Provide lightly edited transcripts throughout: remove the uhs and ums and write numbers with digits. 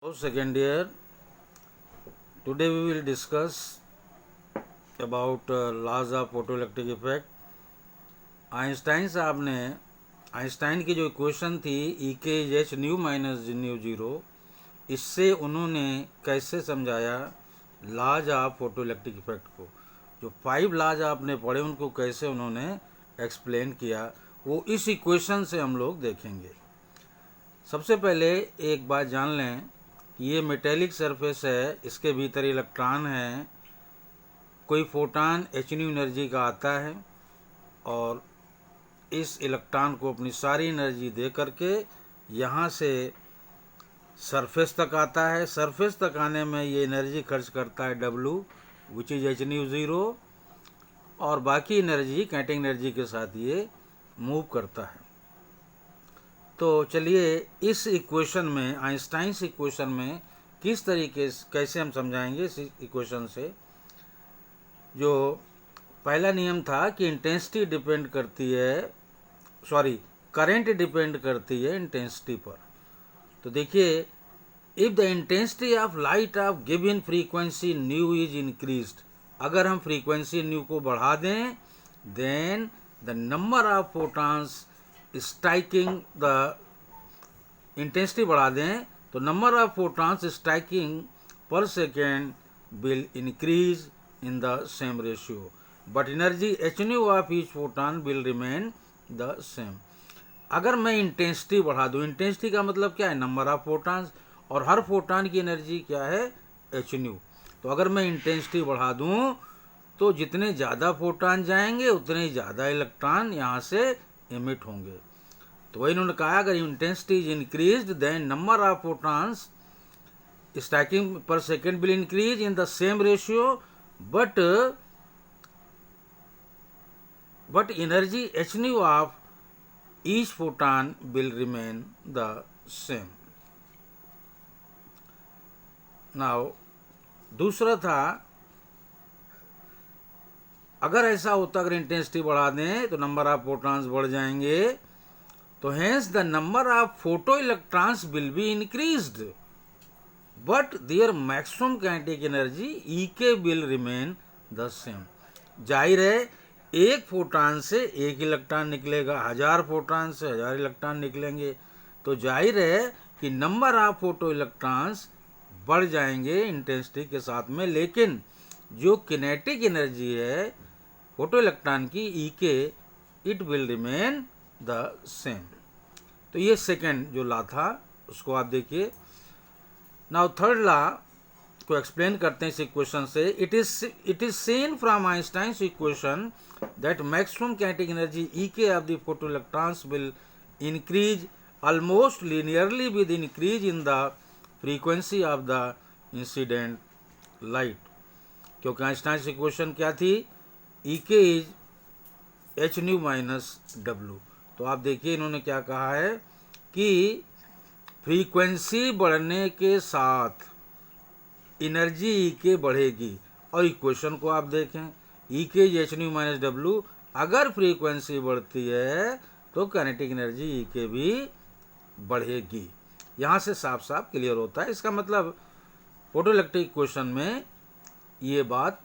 Hello, second year. Today we will discuss about laws of photoelectric effect. Einstein साहब ने Einstein की जो equation थी ई के is H nu minus nu zero, इससे उन्होंने कैसे समझाया लाज ऑफ फोटोइलेक्ट्रिक इफेक्ट को। जो 5 लाज आपने पढ़े उनको कैसे उन्होंने एक्सप्लेन किया वो इस इक्वेशन से हम लोग देखेंगे। सबसे पहले एक बात जान लें कि ये मेटेलिक सरफेस है, इसके भीतर इलेक्ट्रॉन है, कोई फोटॉन एच न्यू एनर्जी का आता है और इस इलेक्ट्रॉन को अपनी सारी एनर्जी दे करके यहाँ से सरफेस तक आता है। सरफेस तक आने में ये एनर्जी खर्च करता है W, which is H new zero, और बाकी एनर्जी काइनेटिक एनर्जी के साथ ये मूव करता है। तो चलिए इस इक्वेशन में, आइंस्टाइन इक्वेशन में किस तरीके से कैसे हम समझाएंगे। इस इक्वेशन से जो पहला नियम था कि इंटेंसिटी डिपेंड करती है, करंट डिपेंड करती है इंटेंसिटी पर। तो देखिए, if the intensity of light of given frequency nu is increased, अगर हम फ्रीक्वेंसी न्यू को बढ़ा दें, then the number of photons striking the intensity बढ़ा दें तो number of photons striking per second will increase in the same ratio, but energy h nu of each photon will remain the same. अगर मैं intensity बढ़ा दूं, intensity का मतलब क्या है, नंबर ऑफ फोटॉन्स, और हर फोटॉन की एनर्जी क्या है, एच न्यू। तो अगर मैं इंटेंसिटी बढ़ा दूं तो जितने ज़्यादा फोटॉन जाएंगे उतने ही ज़्यादा इलेक्ट्रॉन यहाँ से एमिट होंगे। तो वही इन्होंने कहा, अगर intensity is increased then number of photons striking per second will increase in the same ratio, but energy h nu of each photon will remain the same. Now दूसरा था, अगर ऐसा होता, अगर इंटेंसिटी बढ़ा दें तो नंबर ऑफ फोटॉन्स बढ़ जाएंगे, तो hence the number of photo electrons will be increased but their maximum kinetic energy E K will remain the same. जाहिर है, एक फोटॉन से एक इलेक्ट्रॉन निकलेगा, 1000 फोटॉन से 1000 इलेक्ट्रॉन निकलेंगे, तो जाहिर है कि नंबर ऑफ फोटो इलेक्ट्रॉन्स बढ़ जाएंगे इंटेंसिटी के साथ में, लेकिन जो किनेटिक एनर्जी है फोटो इलेक्ट्रॉन की E K, it will remain the same. तो ये सेकेंड जो लॉ था उसको आप देखिए। नाउ थर्ड लॉ को एक्सप्लेन करते हैं इस इक्वेशन से। It is seen from Einstein's equation that maximum kinetic energy E K of the photo electrons will increase almost linearly with increase in the frequency of the incident light. क्योंकि Einstein's equation क्या थी, ई के is H nu minus W. तो आप देखिए इन्होंने क्या कहा है कि फ्रीक्वेंसी बढ़ने के साथ एनर्जी ई के बढ़ेगी, और इक्वेशन को आप देखें, ई के एच न्यू माइनस डब्ल्यू, अगर फ्रीक्वेंसी बढ़ती है तो काइनेटिक एनर्जी ई के भी बढ़ेगी। यहाँ से साफ साफ क्लियर होता है। इसका मतलब फोटोइलेक्ट्रिक इक्वेशन में ये बात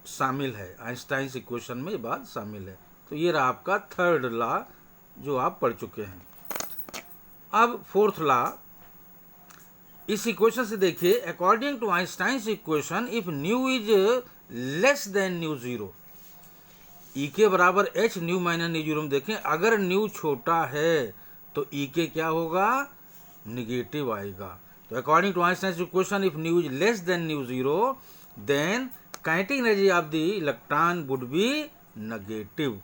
शामिल है, आइंस्टाइन इक्वेशन में ये बात शामिल है। तो ये रहा आपका थर्ड लॉ जो आप पढ़ चुके हैं। अब फोर्थ लॉ, इस इक्वेशन से देखिए, according to Einstein equation if nu is less than nu zero, E के बराबर H nu minus nu zero में देखें, अगर न्यू छोटा है तो ई के क्या होगा, निगेटिव आएगा। तो according to Einstein equation if nu is less than nu zero then kinetic energy of the electron would be negative,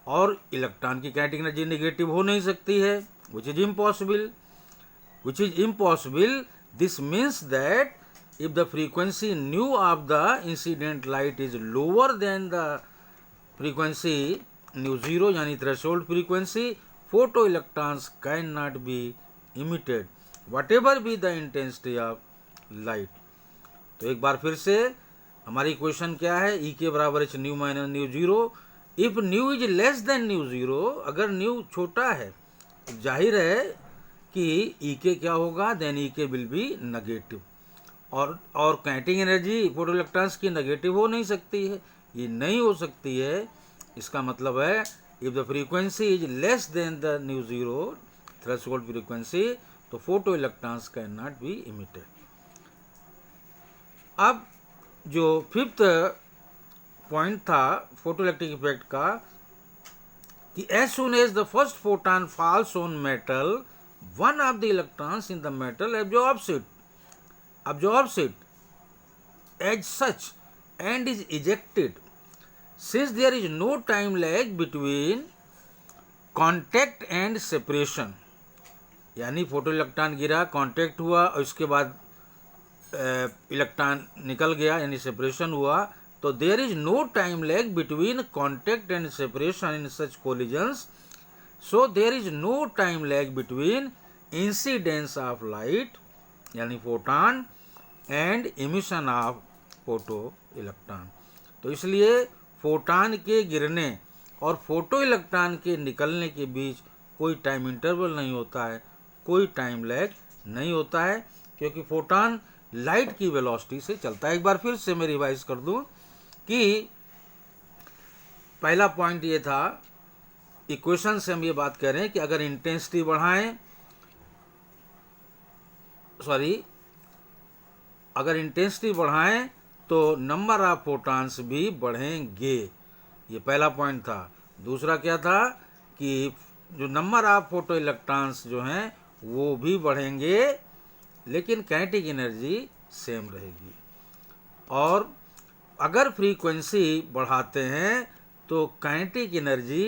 और इलेक्ट्रॉन की काइनेटिक एनर्जी नेगेटिव हो नहीं सकती है, which is impossible. This means that if the frequency nu of the incident light is lower than the frequency nu zero, यानी threshold frequency, photo electrons cannot be emitted whatever be the intensity of light. तो एक बार फिर से हमारी equation क्या है, E के बराबर H nu minus nu zero, if nu is less than nu zero, अगर न्यू छोटा है, जाहिर है कि E क्या होगा, then E will be negative. और काइनेटिक एनर्जी फोटो इलेक्ट्रॉन्स की नेगेटिव हो नहीं सकती है, ये नहीं हो सकती है। इसका मतलब है if the frequency is less than the nu zero threshold frequency, तो photo electrons can not be emitted. अब जो फिफ्थ पॉइंट था फोटो इलेक्ट्रिक इफेक्ट का, कि as soon as the first photon falls on metal, one of the electrons in the metal absorbs it as such and is ejected. Since there is no time lag between contact and separation, यानी photo electron गिरा, contact हुआ और उसके बाद electron निकल गया यानी separation हुआ, तो there is no time lag between contact and separation in such collisions, so there is no time lag between incidence of light यानी photon and emission of photo electron. तो इसलिए फोटॉन के गिरने और फोटो इलेक्ट्रॉन के निकलने के बीच कोई टाइम इंटरवल नहीं होता है, कोई टाइम लैग नहीं होता है, क्योंकि फोटॉन लाइट की वेलोसिटी से चलता है। एक बार फिर से मैं रिवाइज कर दूं कि पहला पॉइंट ये था, इक्वेशन से हम ये बात कर रहे हैं कि अगर इंटेंसिटी बढ़ाएं, अगर इंटेंसिटी बढ़ाएं तो नंबर ऑफ फोटॉन्स भी बढ़ेंगे, ये पहला पॉइंट था। दूसरा क्या था कि जो नंबर ऑफ फोटो इलेक्ट्रॉन्स जो हैं वो भी बढ़ेंगे, लेकिन काइनेटिक एनर्जी सेम रहेगी। और अगर फ्रीक्वेंसी बढ़ाते हैं तो काइनेटिक एनर्जी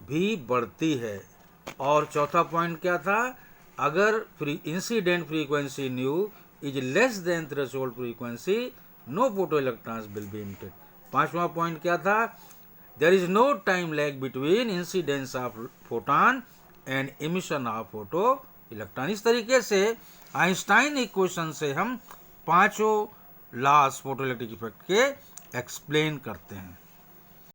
भी बढ़ती है। और चौथा पॉइंट क्या था, अगर incident frequency nu is less than threshold frequency, no photo electrons will be emitted. पांचवा पॉइंट क्या था, there is no time lag between incidence of photon and emission of photo electron. इस तरीके से आइंस्टाइन इक्वेशन से हम पांचों laws photo electric effect के एक्सप्लेन करते हैं।